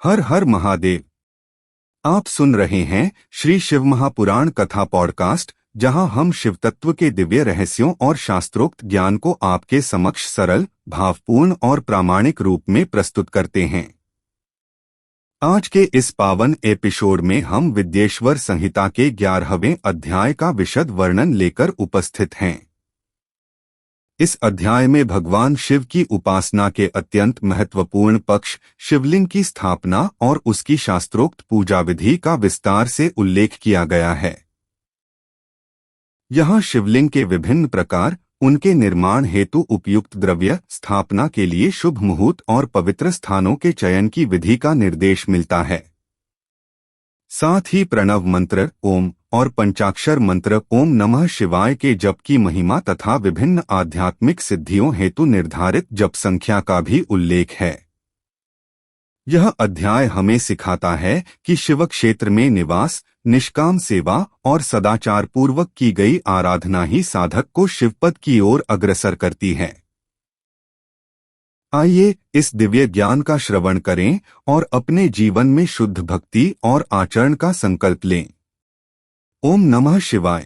हर हर महादेव। आप सुन रहे हैं श्री शिव महापुराण कथा पॉडकास्ट, जहां हम शिव तत्व के दिव्य रहस्यों और शास्त्रोक्त ज्ञान को आपके समक्ष सरल, भावपूर्ण और प्रामाणिक रूप में प्रस्तुत करते हैं। आज के इस पावन एपिसोड में हम विद्येश्वर संहिता के 11वें अध्याय का विशद वर्णन लेकर उपस्थित हैं। इस अध्याय में भगवान शिव की उपासना के अत्यंत महत्वपूर्ण पक्ष शिवलिंग की स्थापना और उसकी शास्त्रोक्त पूजा विधि का विस्तार से उल्लेख किया गया है। यहाँ शिवलिंग के विभिन्न प्रकार, उनके निर्माण हेतु उपयुक्त द्रव्य, स्थापना के लिए शुभ मुहूर्त और पवित्र स्थानों के चयन की विधि का निर्देश मिलता है। साथ ही प्रणव मंत्र ओम और पंचाक्षर मंत्र ओम नमः शिवाय के जप की महिमा तथा विभिन्न आध्यात्मिक सिद्धियों हेतु निर्धारित जप संख्या का भी उल्लेख है। यह अध्याय हमें सिखाता है कि शिव क्षेत्र में निवास, निष्काम सेवा और सदाचार पूर्वक की गई आराधना ही साधक को शिवपद की ओर अग्रसर करती है। आइए इस दिव्य ज्ञान का श्रवण करें और अपने जीवन में शुद्ध भक्ति और आचरण का संकल्प लें। ओम नमः शिवाय।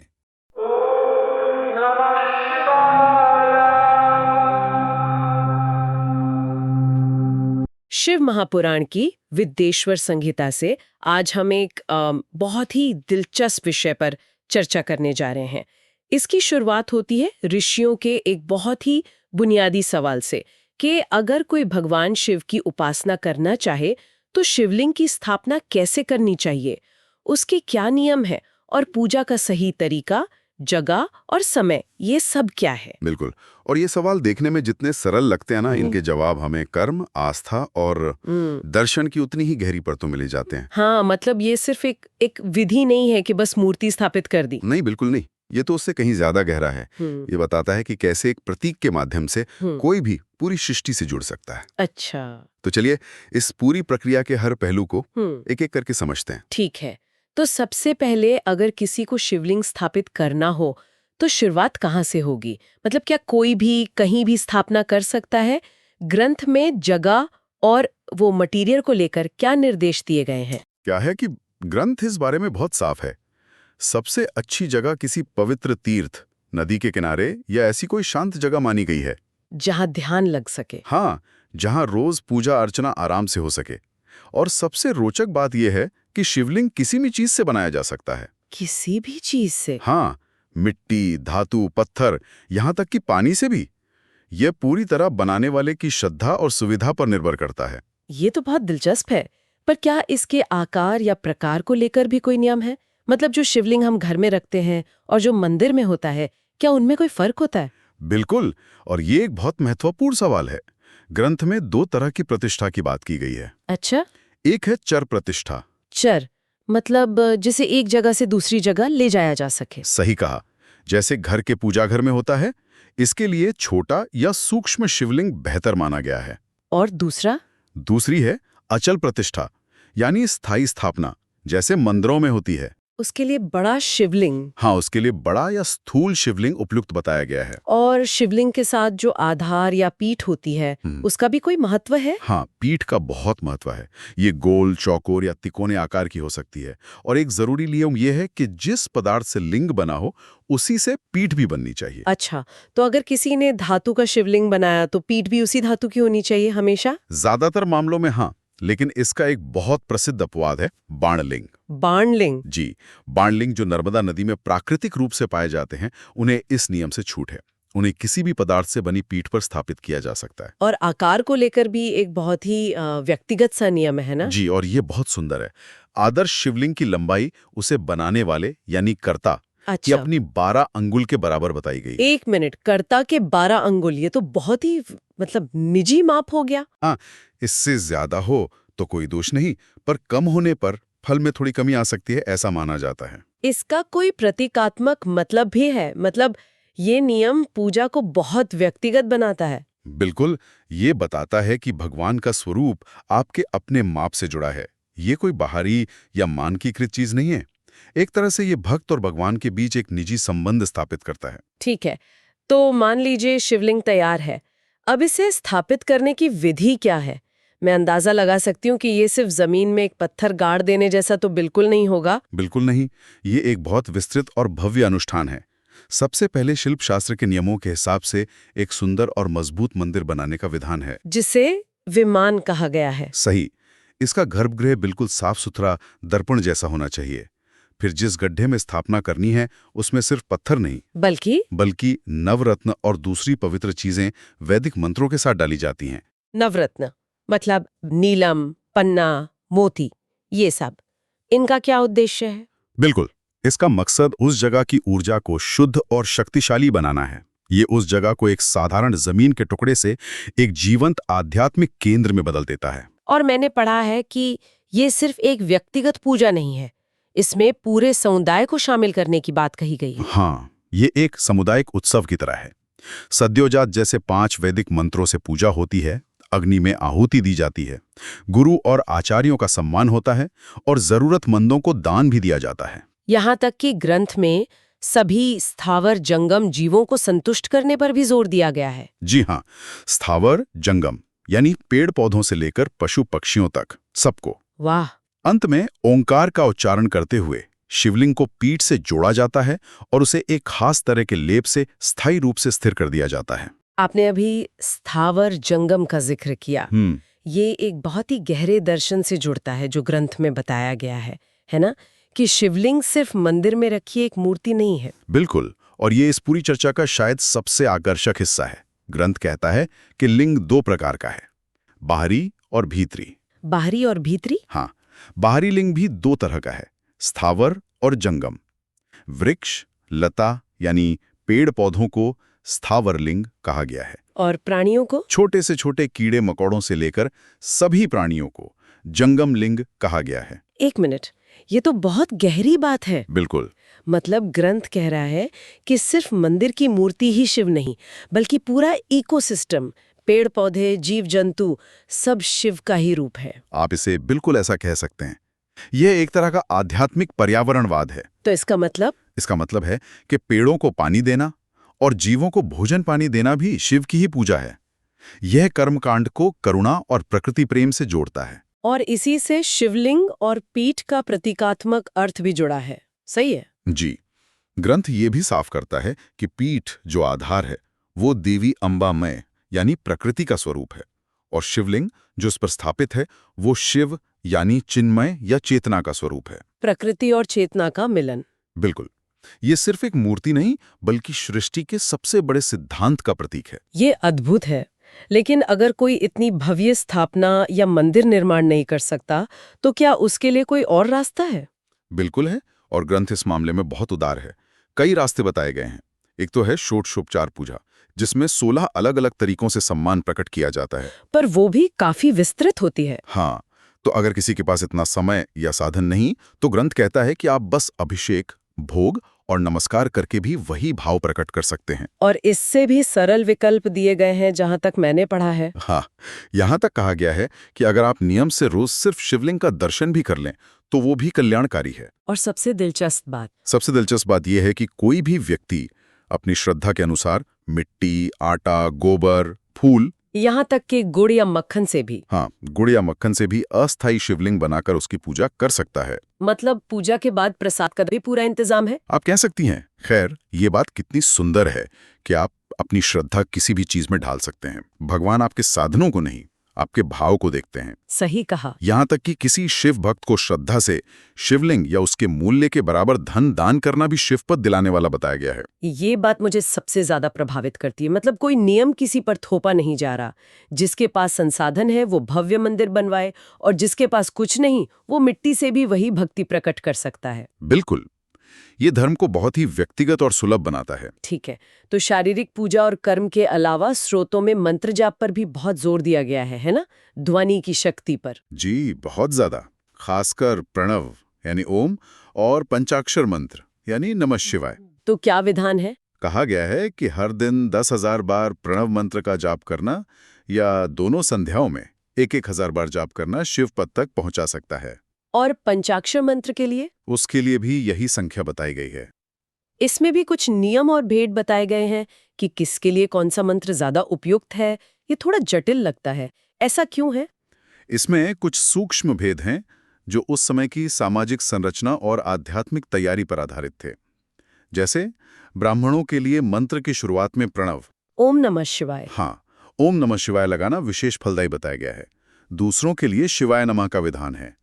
शिव महापुराण की विद्येश्वर संहिता से आज हम एक बहुत ही दिलचस्प विषय पर चर्चा करने जा रहे हैं। इसकी शुरुआत होती है ऋषियों के एक बहुत ही बुनियादी सवाल से कि अगर कोई भगवान शिव की उपासना करना चाहे तो शिवलिंग की स्थापना कैसे करनी चाहिए, उसके क्या नियम है और पूजा का सही तरीका, जगह और समय, ये सब क्या है। बिल्कुल। और ये सवाल देखने में जितने सरल लगते हैं ना, इनके जवाब हमें कर्म, आस्था और दर्शन की उतनी ही गहरी परतों मिले जाते हैं। हाँ, मतलब ये सिर्फ एक विधि नहीं है कि बस मूर्ति स्थापित कर दी। नहीं, बिल्कुल नहीं। ये तो उससे कहीं ज्यादा गहरा है। ये बताता है कि कैसे एक प्रतीक के माध्यम से कोई भी पूरी सृष्टि से जुड़ सकता है। अच्छा, तो चलिए इस पूरी प्रक्रिया के हर पहलू को एक एक करके समझते हैं। ठीक है। तो सबसे पहले अगर किसी को शिवलिंग स्थापित करना हो तो शुरुआत कहाँ से होगी? मतलब क्या कोई भी कहीं भी स्थापना कर सकता है? ग्रंथ में जगह और वो मटेरियल को लेकर क्या निर्देश दिए गए हैं? क्या है कि ग्रंथ इस बारे में बहुत साफ है। सबसे अच्छी जगह किसी पवित्र तीर्थ, नदी के किनारे या ऐसी कोई शांत जगह मानी गई है जहाँ ध्यान लग सके। हाँ, जहां रोज पूजा अर्चना आराम से हो सके। और सबसे रोचक बात यह है कि शिवलिंग किसी भी चीज से बनाया जा सकता है। किसी भी चीज से? हाँ, मिट्टी, धातु, पत्थर, यहां तक कि पानी से भी। यह पूरी तरह बनाने वाले की श्रद्धा और सुविधा पर निर्भर करता है। ये तो बहुत दिलचस्प है। पर क्या इसके आकार या प्रकार को लेकर भी कोई नियम है? मतलब जो शिवलिंग हम घर में रखते हैं और जो मंदिर में होता है, क्या उनमें कोई फर्क होता है? बिल्कुल, और ये एक बहुत महत्वपूर्ण सवाल है। ग्रंथ में 2 तरह की प्रतिष्ठा की बात की गई है। अच्छा, एक है चर प्रतिष्ठा। चर मतलब जिसे एक जगह से दूसरी जगह ले जाया जा सके। सही कहा। जैसे घर के पूजा घर में होता है, इसके लिए छोटा या सूक्ष्म शिवलिंग बेहतर माना गया है। और दूसरी है अचल प्रतिष्ठा, यानी स्थायी स्थापना, जैसे मंदिरों में होती है। उसके लिए बड़ा शिवलिंग। हाँ, उसके लिए बड़ा या स्थूल शिवलिंग उपयुक्त बताया गया है। और शिवलिंग के साथ जो आधार या पीठ होती है, उसका भी कोई महत्व है? हाँ, पीठ का बहुत महत्व है। ये गोल, चौकोर या तिकोने आकार की हो सकती है। और एक जरूरी नियम यह है कि जिस पदार्थ से लिंग बना हो, उसी से पीठ भी बननी चाहिए। अच्छा, तो अगर किसी ने धातु का शिवलिंग बनाया तो पीठ भी उसी धातु की होनी चाहिए हमेशा? ज्यादातर मामलों में हाँ, लेकिन इसका एक बहुत प्रसिद्ध अपवाद है बाणलिंग। बाणलिंग? जी, बाणलिंग जो नर्मदा नदी में प्राकृतिक रूप से पाए जाते हैं, उन्हें इस नियम से छूट है। उन्हें किसी भी पदार्थ से बनी पीठ पर स्थापित किया जा सकता है। और आकार को लेकर भी एक बहुत ही व्यक्तिगत सा नियम है ना? जी, और ये बहुत सुंदर है। आदर्श शिवलिंग की लंबाई उसे बनाने वाले यानी कर्ता की अपनी 12 अंगुल के बराबर बताई गई। 1 मिनट, कर्ता के 12 अंगुल, ये तो बहुत ही मतलब निजी माप हो गया। हाँ, इससे ज्यादा हो तो कोई दोष नहीं, पर कम होने पर फल में थोड़ी कमी आ सकती है, ऐसा माना जाता है। इसका कोई प्रतीकात्मक मतलब भी है? मतलब ये नियम पूजा को बहुत व्यक्तिगत बनाता है। बिल्कुल, ये बताता है कि भगवान का स्वरूप आपके अपने माप से जुड़ा है। ये कोई बाहरी या मानकीकृत चीज नहीं है। एक तरह से ये भक्त और भगवान के बीच एक निजी संबंध स्थापित करता है। ठीक है, तो मान लीजिए शिवलिंग तैयार है। अब इसे स्थापित करने की विधि क्या है? मैं अंदाजा लगा सकती हूँ कि ये सिर्फ जमीन में एक पत्थर गाड़ देने जैसा तो बिल्कुल नहीं होगा। बिल्कुल नहीं, ये एक बहुत विस्तृत और भव्य अनुष्ठान है। सबसे पहले शिल्प शास्त्र के नियमों के हिसाब से एक सुंदर और मजबूत मंदिर बनाने का विधान है, जिसे विमान कहा गया है। सही। इसका गर्भगृह बिल्कुल साफ सुथरा दर्पण जैसा होना चाहिए। फिर जिस गड्ढे में स्थापना करनी है उसमें सिर्फ पत्थर नहीं बल्कि नवरत्न और दूसरी पवित्र चीजें वैदिक मंत्रों के साथ डाली जाती हैं। नवरत्न मतलब नीलम, पन्ना, मोती, ये सब, इनका क्या उद्देश्य है? बिल्कुल, इसका मकसद उस जगह की ऊर्जा को शुद्ध और शक्तिशाली बनाना है। ये उस जगह को एक साधारण जमीन के टुकड़े से एक जीवंत आध्यात्मिक केंद्र में बदल देता है। और मैंने पढ़ा है कि ये सिर्फ एक व्यक्तिगत पूजा नहीं है, इसमें पूरे समुदाय को शामिल करने की बात कही गई है। हाँ, ये एक सामुदायिक उत्सव की तरह है। सद्योजात जैसे 5 वैदिक मंत्रों से पूजा होती है, अग्नि में आहुति दी जाती है, गुरु और आचार्यों का सम्मान होता है और जरूरतमंदों को दान भी दिया जाता है। यहाँ तक कि ग्रंथ में सभी स्थावर जंगम जीवों को संतुष्ट करने पर भी जोर दिया गया है। जी हाँ, स्थावर जंगम यानी पेड़ पौधों से लेकर पशु पक्षियों तक सबको। वाह। अंत में ओंकार का उच्चारण करते हुए शिवलिंग को पीठ से जोड़ा जाता है और उसे एक खास तरह के लेप से स्थायी रूप से स्थिर कर दिया जाता है। आपने अभी स्थावर जंगम का जिक्र किया। ये एक बहुत ही गहरे दर्शन से जुड़ता है जो ग्रंथ में बताया गया है ना, कि शिवलिंग सिर्फ मंदिर में रखी एक मूर्ति नहीं है। बिल्कुल, और ये इस पूरी चर्चा का शायद सबसे आकर्षक हिस्सा है। ग्रंथ कहता है कि लिंग 2 प्रकार का है, बाहरी और भीतरी। बाहरी और भीतरी? हाँ, बाहरी लिंग भी 2 तरह का है, स्थावर और जंगम। वृक्ष, लता यानी पेड़ पौधों को स्थावर लिंग कहा गया है, और प्राणियों को? छोटे से छोटे कीड़े मकोड़ों से लेकर सभी प्राणियों को जंगम लिंग कहा गया है। एक मिनट, ये तो बहुत गहरी बात है। बिल्कुल। मतलब ग्रंथ कह रहा है कि सिर्फ मंदिर की मूर्ति ही शिव नहीं, बल्कि पूरा इकोसिस्टम, पेड़ पौधे, जीव जंतु, सब शिव का ही रूप है। आप इसे बिल्कुल ऐसा कह सकते हैं। यह एक तरह का आध्यात्मिक पर्यावरणवाद है। तो इसका मतलब है कि पेड़ों को पानी देना और जीवों को भोजन पानी देना भी शिव की ही पूजा है। यह कर्मकांड को करुणा और प्रकृति प्रेम से जोड़ता है। और इसी से शिवलिंग और पीठ का प्रतीकात्मक अर्थ भी जुड़ा है। सही है जी। ग्रंथ ये भी साफ करता है कि पीठ जो आधार है वो देवी अंबामय यानी प्रकृति का स्वरूप है, और शिवलिंग जो उस पर स्थापित है वो शिव यानी चिन्मय या चेतना का स्वरूप है। प्रकृति और चेतना का मिलन। बिल्कुल, ये सिर्फ एक मूर्ति नहीं बल्कि सृष्टि के सबसे बड़े सिद्धांत का प्रतीक है। ये अद्भुत है। लेकिन अगर कोई इतनी भव्य स्थापना या मंदिर निर्माण नहीं कर सकता, तो क्या उसके लिए कोई और रास्ता है? बिल्कुल है, और ग्रंथ इस मामले में बहुत उदार है। कई रास्ते बताए गए हैं। एक तो है षोडशोपचार पूजा, जिसमें 16 अलग-अलग तरीकों से सम्मान प्रकट किया जाता है। पर वो भी काफी विस्तृत होती है। हाँ, तो अगर किसी के पास इतना समय या साधन नहीं, तो ग्रंथ कहता है कि आप बस अभिषेक, भोग और नमस्कार करके भी वही भाव प्रकट कर सकते हैं। और इससे भी सरल विकल्प दिए गए हैं जहां तक मैंने पढ़ा है। हाँ, यहाँ तक कहा गया है कि अगर आप नियम से रोज सिर्फ शिवलिंग का दर्शन भी कर लें तो वो भी कल्याणकारी है। और सबसे दिलचस्प बात यह है कि कोई भी व्यक्ति अपनी श्रद्धा के अनुसार मिट्टी, आटा, गोबर, फूल, यहाँ तक कि गुड़ या मक्खन से भी अस्थायी शिवलिंग बनाकर उसकी पूजा कर सकता है। मतलब पूजा के बाद प्रसाद का भी पूरा इंतजाम है। आप कह सकती हैं। खैर, ये बात कितनी सुंदर है कि आप अपनी श्रद्धा किसी भी चीज में ढाल सकते हैं। भगवान आपके साधनों को नहीं, आपके भाव को देखते हैं। सही कहा। यहाँ तक कि किसी शिव भक्त को श्रद्धा से शिवलिंग या उसके मूल्य के बराबर धन दान करना भी शिवपद दिलाने वाला बताया गया है। ये बात मुझे सबसे ज्यादा प्रभावित करती है। मतलब कोई नियम किसी पर थोपा नहीं जा रहा। जिसके पास संसाधन है वो भव्य मंदिर बनवाए, और जिसके पास कुछ नहीं वो मिट्टी से भी वही भक्ति प्रकट कर सकता है। बिल्कुल, ये धर्म को बहुत ही व्यक्तिगत और सुलभ बनाता है। ठीक है, तो शारीरिक पूजा और कर्म के अलावा स्रोतों में मंत्र जाप पर भी बहुत जोर दिया गया है ना, ध्वनि की शक्ति पर। जी, बहुत ज्यादा। खासकर प्रणव यानी ओम और पंचाक्षर मंत्र यानी नमः शिवाय। तो क्या विधान है? कहा गया है कि हर दिन 10,000 बार प्रणव मंत्र का जाप करना या दोनों संध्याओं में 1,000 बार जाप करना शिव पद तक पहुंचा सकता है। और पंचाक्षर मंत्र के लिए? उसके लिए भी यही संख्या बताई गई है। इसमें भी कुछ नियम और भेद बताए गए हैं कि किसके लिए कौन सा मंत्र ज्यादा उपयुक्त है। ये थोड़ा जटिल लगता है, ऐसा क्यों है? इसमें कुछ सूक्ष्म भेद हैं जो उस समय की सामाजिक संरचना और आध्यात्मिक तैयारी पर आधारित थे। जैसे ब्राह्मणों के लिए मंत्र की शुरुआत में प्रणव, ओम नमः शिवाय। हाँ, ओम नमः शिवाय लगाना विशेष फलदायी बताया गया है। दूसरों के लिए शिवाय नमः का विधान है।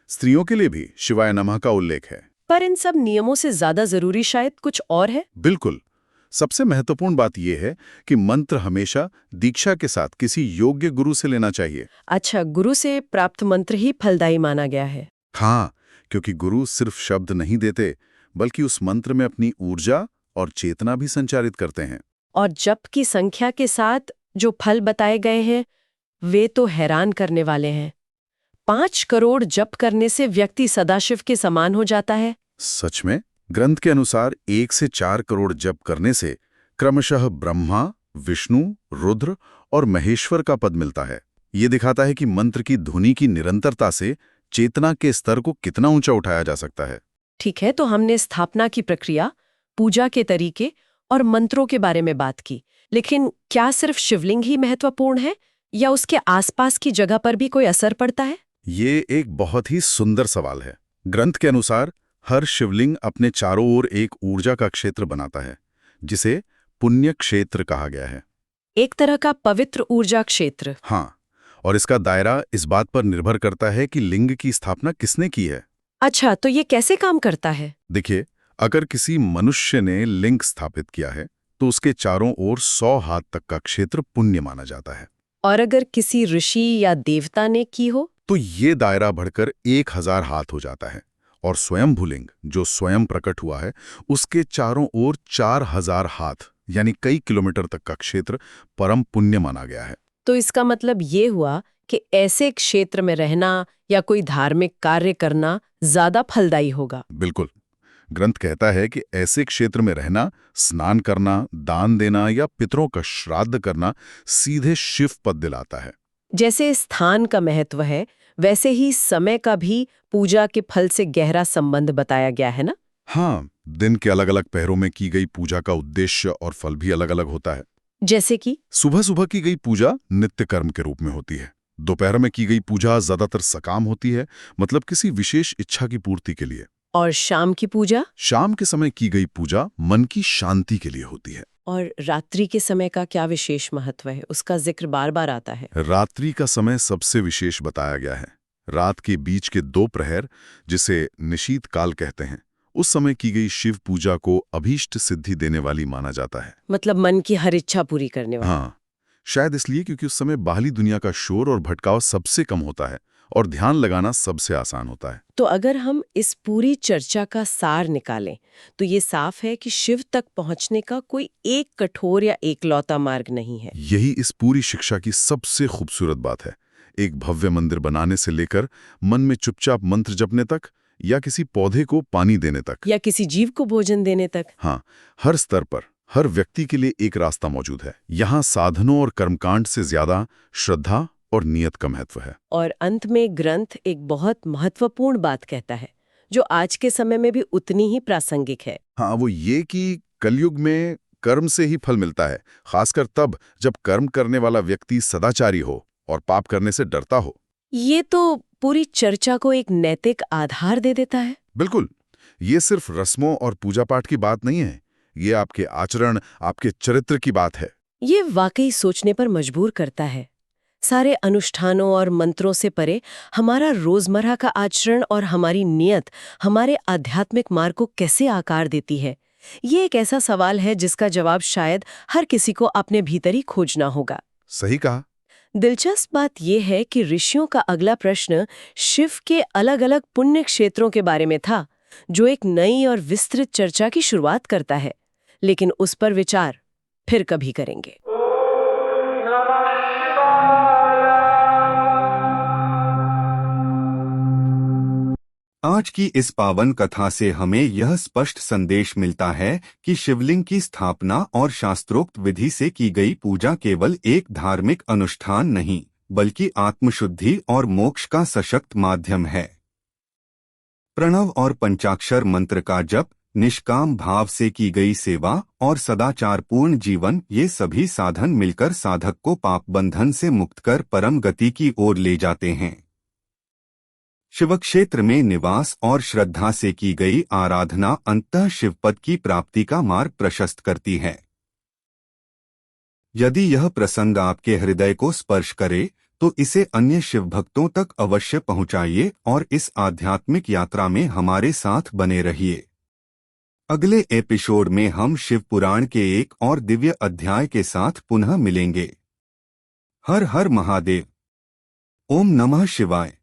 स्त्रियों के लिए भी शिवाय नमः का उल्लेख है। पर इन सब नियमों से ज्यादा जरूरी शायद कुछ और है। बिल्कुल। सबसे महत्वपूर्ण बात यह है कि मंत्र हमेशा दीक्षा के साथ किसी योग्य गुरु से लेना चाहिए। अच्छा, गुरु से प्राप्त मंत्र ही फलदायी माना गया है। हाँ, क्योंकि गुरु सिर्फ शब्द नहीं देते, बल्कि उस मंत्र में अपनी ऊर्जा और चेतना भी संचारित करते हैं। और जप की संख्या के साथ जो फल बताए गए हैं वे तो हैरान करने वाले हैं। 5 करोड़ जप करने से व्यक्ति सदाशिव के समान हो जाता है। सच में? ग्रंथ के अनुसार 1 से 4 करोड़ जप करने से क्रमशः ब्रह्मा, विष्णु, रुद्र और महेश्वर का पद मिलता है। ये दिखाता है कि मंत्र की ध्वनि की निरंतरता से चेतना के स्तर को कितना ऊंचा उठाया जा सकता है। ठीक है, तो हमने स्थापना की प्रक्रिया, पूजा के तरीके और मंत्रों के बारे में बात की, लेकिन क्या सिर्फ शिवलिंग ही महत्वपूर्ण है या उसके आसपास की जगह पर भी कोई असर पड़ता है? ये एक बहुत ही सुंदर सवाल है। ग्रंथ के अनुसार हर शिवलिंग अपने चारों ओर एक ऊर्जा का क्षेत्र बनाता है, जिसे पुण्य क्षेत्र कहा गया है। एक तरह का पवित्र ऊर्जा क्षेत्र। हाँ, और इसका दायरा इस बात पर निर्भर करता है कि लिंग की स्थापना किसने की है। अच्छा, तो ये कैसे काम करता है? देखिए, अगर किसी मनुष्य ने लिंग स्थापित किया है तो उसके चारों ओर 100 हाथ तक का क्षेत्र पुण्य माना जाता है। और अगर किसी ऋषि या देवता ने की हो? तो ये दायरा बढ़कर 1000 हाथ हो जाता है, और स्वयंभुलिंग जो स्वयं प्रकट हुआ है उसके चारों ओर 4000 हाथ यानी कई किलोमीटर तक का क्षेत्र परम पुण्य माना गया है। तो इसका मतलब ये हुआ कि ऐसे क्षेत्र में रहना या कोई धार्मिक कार्य करना ज्यादा फलदायी होगा। बिल्कुल। ग्रंथ कहता है कि ऐसे क्षेत्र में रहना, स्नान करना, दान देना या पितरों का श्राद्ध करना सीधे शिव पद दिलाता है। जैसे स्थान का महत्व है, वैसे ही समय का भी पूजा के फल से गहरा संबंध बताया गया है ना? हाँ, दिन के अलग अलग पहरों में की गई पूजा का उद्देश्य और फल भी अलग अलग होता है। जैसे कि सुबह सुबह की गई पूजा नित्य कर्म के रूप में होती है। दोपहर में की गई पूजा ज्यादातर सकाम होती है, मतलब किसी विशेष इच्छा की पूर्ति के लिए। और शाम की पूजा? शाम के समय की गई पूजा मन की शांति के लिए होती है। और रात्रि के समय का क्या विशेष महत्व है? उसका जिक्र बार बार आता है। रात्रि का समय सबसे विशेष बताया गया है। रात के बीच के 2 प्रहर, जिसे निशीत काल कहते हैं, उस समय की गई शिव पूजा को अभीष्ट सिद्धि देने वाली माना जाता है। मतलब मन की हर इच्छा पूरी करने वाला। हाँ, शायद इसलिए क्योंकि उस समय बाहरी दुनिया का शोर और भटकाव सबसे कम होता है और ध्यान लगाना सबसे आसान होता है। तो अगर हम इस पूरी चर्चा का सार निकालें तो ये साफ है कि शिव तक पहुंचने का कोई एक कठोर या एकलौता मार्ग नहीं है। यही इस पूरी शिक्षा की सबसे खूबसूरत बात है। एक भव्य मंदिर बनाने से लेकर मन में चुपचाप मंत्र जपने तक, या किसी पौधे को पानी देने तक, या किसी जीव को भोजन देने तक। हाँ, हर स्तर पर हर व्यक्ति के लिए एक रास्ता मौजूद है। यहाँ साधनों और कर्मकांड से ज्यादा श्रद्धा और नियत का महत्व है। और अंत में ग्रंथ एक बहुत महत्वपूर्ण बात कहता है जो आज के समय में भी उतनी ही प्रासंगिक है। हाँ, वो ये कि कलयुग में कर्म से ही फल मिलता है, खासकर तब जब कर्म करने वाला व्यक्ति सदाचारी हो और पाप करने से डरता हो। ये तो पूरी चर्चा को एक नैतिक आधार दे देता है। बिल्कुल। ये सिर्फ रस्मों और पूजा पाठ की बात नहीं है, ये आपके आचरण, आपके चरित्र की बात है। ये वाकई सोचने पर मजबूर करता है। सारे अनुष्ठानों और मंत्रों से परे हमारा रोजमर्रा का आचरण और हमारी नियत हमारे आध्यात्मिक मार्ग को कैसे आकार देती है, ये एक ऐसा सवाल है जिसका जवाब शायद हर किसी को अपने भीतर ही खोजना होगा। सही कहा। दिलचस्प बात यह है कि ऋषियों का अगला प्रश्न शिव के अलग अलग पुण्य क्षेत्रों के बारे में था, जो एक नई और विस्तृत चर्चा की शुरुआत करता है। लेकिन उस पर विचार फिर कभी करेंगे। आज की इस पावन कथा से हमें यह स्पष्ट संदेश मिलता है कि शिवलिंग की स्थापना और शास्त्रोक्त विधि से की गई पूजा केवल एक धार्मिक अनुष्ठान नहीं, बल्कि आत्मशुद्धि और मोक्ष का सशक्त माध्यम है। प्रणव और पंचाक्षर मंत्र का जप, निष्काम भाव से की गई सेवा और सदाचारपूर्ण जीवन, ये सभी साधन मिलकर साधक को पाप बंधन से मुक्त कर परम गति की ओर ले जाते हैं। शिवक्षेत्र में निवास और श्रद्धा से की गई आराधना अंततः शिवपद की प्राप्ति का मार्ग प्रशस्त करती है। यदि यह प्रसंग आपके हृदय को स्पर्श करे तो इसे अन्य शिव भक्तों तक अवश्य पहुंचाइए और इस आध्यात्मिक यात्रा में हमारे साथ बने रहिए। अगले एपिसोड में हम शिव पुराण के एक और दिव्य अध्याय के साथ पुनः मिलेंगे। हर हर महादेव। ओम नमः शिवाय।